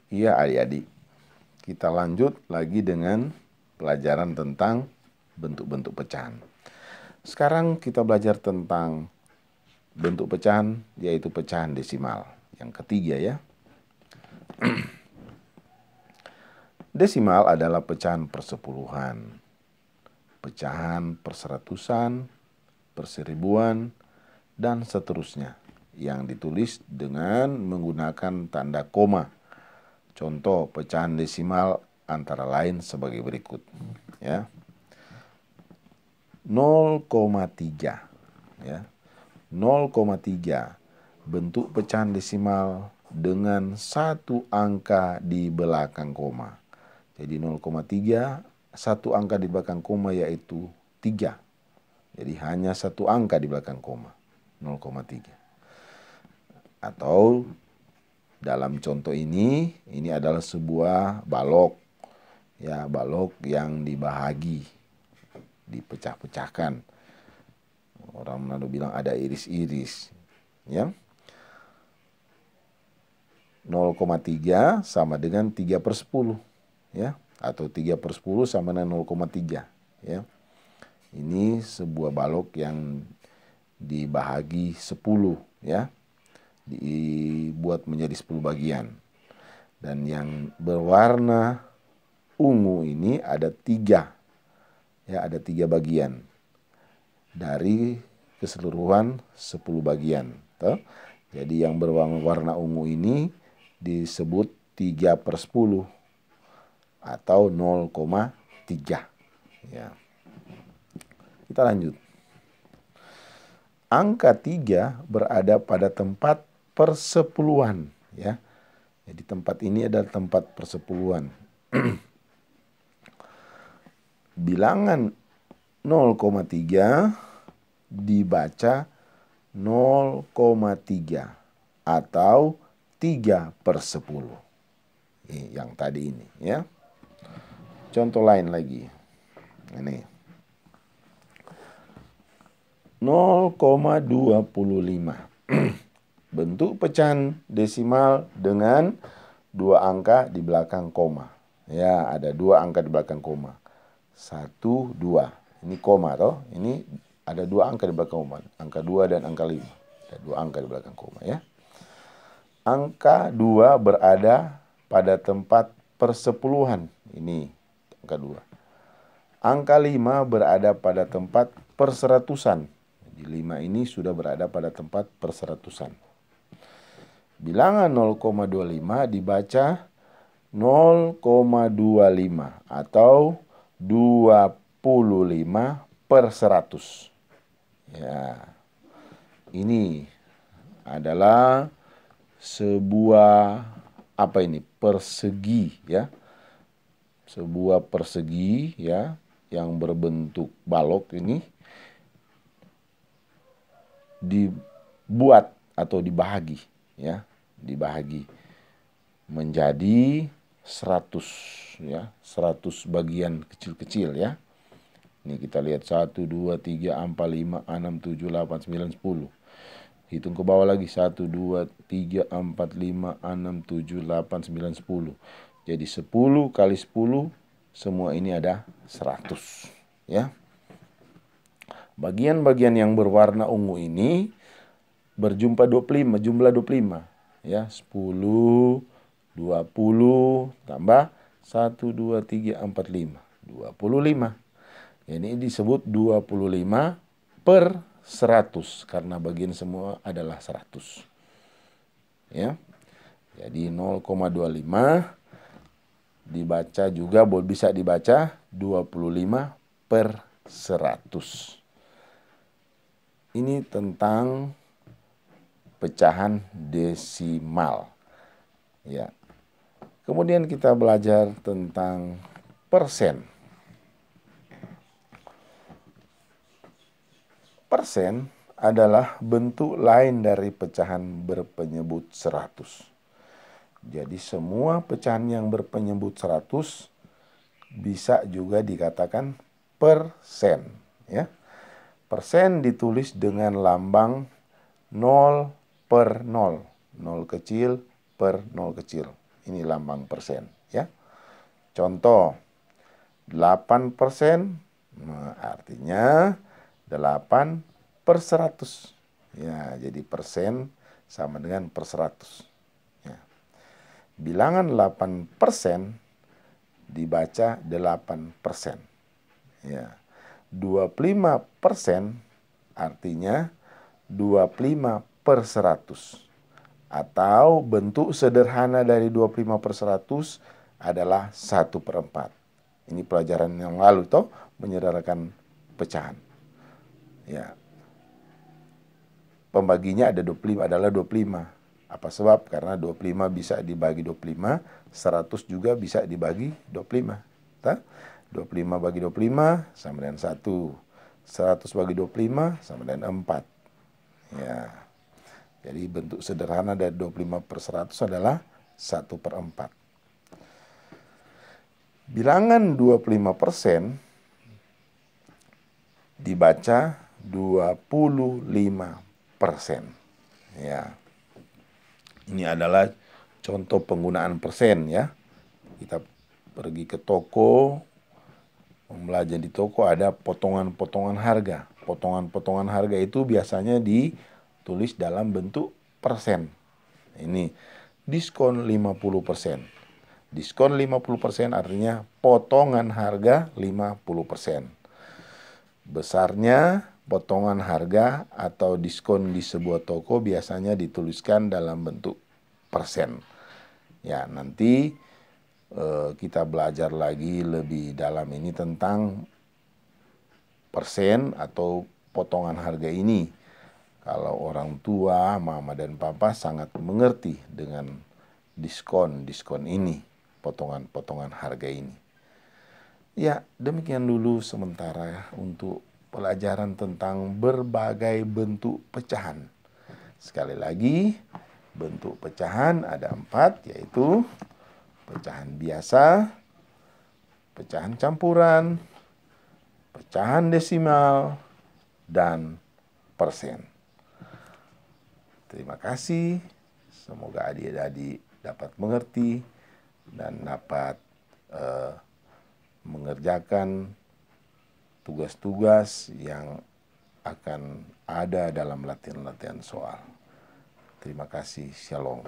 Iya adik-adik, kita lanjut lagi dengan pelajaran tentang bentuk-bentuk pecahan. Sekarang kita belajar tentang bentuk pecahan, yaitu pecahan desimal. Yang ketiga ya. Desimal adalah pecahan persepuluhan, pecahan perseratusan, perseribuan, dan seterusnya yang ditulis dengan menggunakan tanda koma. Contoh pecahan desimal antara lain sebagai berikut ya. 0,3 ya. 0,3 bentuk pecahan desimal dengan satu angka di belakang koma. Jadi 0,3 satu angka di belakang koma yaitu 3. Jadi hanya satu angka di belakang koma, 0,3. Atau dalam contoh ini adalah sebuah balok. Ya, balok yang dibahagi, dipecah-pecahkan. Orang Manado bilang ada iris-iris. Ya. 0,3 sama dengan 3/10. Ya, atau 3/10 sama dengan 0,3. Ya. Ini sebuah balok yang dibahagi 10, ya. Dibuat menjadi 10 bagian. Dan yang berwarna ungu ini ada 3. Ya, ada 3 bagian dari keseluruhan 10 bagian. Tuh. Jadi yang berwarna ungu ini disebut 3/10 atau 0,3. Ya. Kita lanjut. Angka 3 berada pada tempat persepuluhan, ya. Jadi tempat ini adalah tempat persepuluhan. Bilangan 0,3 dibaca 0,3 atau 3/10. Yang tadi ini, ya. Contoh lain lagi. Ini 0,25. Bentuk pecahan desimal dengan 2 angka di belakang koma. Ya, ada 2 angka di belakang koma. 1, 2. Ini koma toh. Ini ada 2 angka di belakang koma. Angka 2 dan angka 5. Ada 2 angka di belakang koma ya. Angka 2 berada pada tempat persepuluhan. Ini angka 2. Angka 5 berada pada tempat perseratusan. Jadi 5 ini sudah berada pada tempat perseratusan. Bilangan 0,25 dibaca 0,25 atau 25/100. Ya. Ini adalah sebuah persegi ya. Sebuah persegi ya yang berbentuk balok ini dibuat atau dibahagi ya, dibahagi menjadi 100 ya, 100 bagian kecil-kecil ya. Ini kita lihat 1 2 3 4 5 6 7 8 9 10. Hitung ke bawah lagi 1 2 3 4 5 6 7 8 9 10. Jadi 10 kali 10 semua ini ada 100 ya. Bagian-bagian yang berwarna ungu ini berjumpa 25, jumlah 25 ya. 10, 20 tambah 1 2 3 4 5, 25. Ini disebut 25/100 karena bagian semua adalah 100. Ya. Jadi 0,25 dibaca juga bisa dibaca 25/100. Ini tentang pecahan desimal. Ya. Kemudian kita belajar tentang persen. Persen adalah bentuk lain dari pecahan berpenyebut 100. Jadi semua pecahan yang berpenyebut 100 bisa juga dikatakan persen, ya. Persen ditulis dengan lambang 0/0, 0 kecil per 0 kecil, Ini lambang persen, ya. Contoh, 8%, artinya 8/100. Ya, jadi persen sama dengan per 100. Ya. Bilangan 8% dibaca 8%. Ya. 25% artinya 25/100. Atau bentuk sederhana dari 25/100 adalah 1/4. Ini pelajaran yang lalu toh, menyederhanakan pecahan. Ya. Pembaginya adalah 25. Apa sebab? Karena 25 bisa dibagi 25, 100 juga bisa dibagi 25. 25 bagi 25 sama dengan 1. 100 bagi 25 sama dengan 4. Ya. Jadi bentuk sederhana dari 25/100 adalah 1/4. Bilangan 25% dibaca 25%. Ya. Ini adalah contoh penggunaan persen, ya. Kita pergi ke toko, belanja di toko, ada potongan-potongan harga. Potongan-potongan harga itu biasanya ditulis dalam bentuk persen. Ini diskon 50%. Diskon 50% artinya potongan harga 50%. Besarnya potongan harga atau diskon di sebuah toko biasanya dituliskan dalam bentuk persen. Ya, nanti kita belajar lagi lebih dalam ini tentang persen atau potongan harga ini. Kalau orang tua, mama dan papa sangat mengerti dengan diskon ini, potongan-potongan harga ini. Ya, demikian dulu sementara untuk pelajaran tentang berbagai bentuk pecahan. Sekali lagi, bentuk pecahan ada 4, yaitu pecahan biasa, pecahan campuran, pecahan desimal, dan persen. Terima kasih. Semoga adik-adik dapat mengerti dan dapat mengerjakan tugas-tugas yang akan ada dalam latihan-latihan soal. Terima kasih. Shalom.